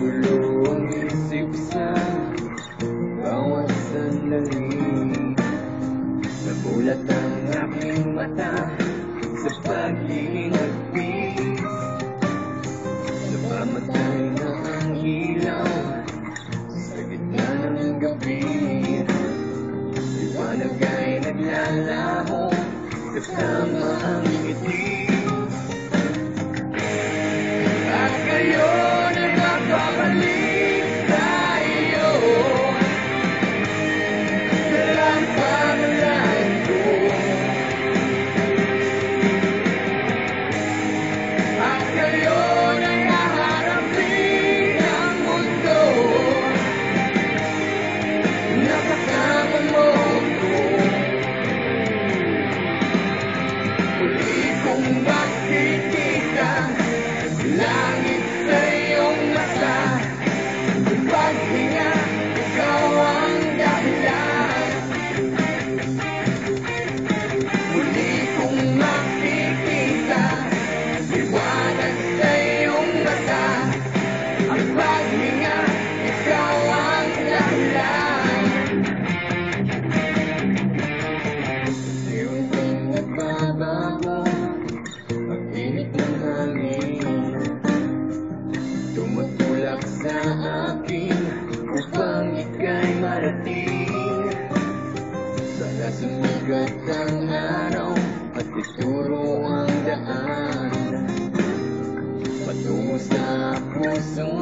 Magulo ang isip sa bawat sandali. Nagulat ang aking mata sa pag-iinagpis. Napamatay na ang ilaw sa gitna ng gabi. Liwanag ay naglalaho kasama ang ngiti. At ngayon ay mapapalik sa iyo. Kailan pa malayan ko? At ngayon ay haharapin ang mundo. Nakasama mo ko. Muli kong makikita langit sa iyong mata. Paghinga, ikaw ang dahilan. Muli kong makikita liwanag sa iyong mata. Ang paghinga, ikaw ang dahilan. Iyong nagbabago ang init ng hangin. Tumutulak sa akin upang ika'y marating. Sana sumigat ang araw at ituro ang daan patungo sa puso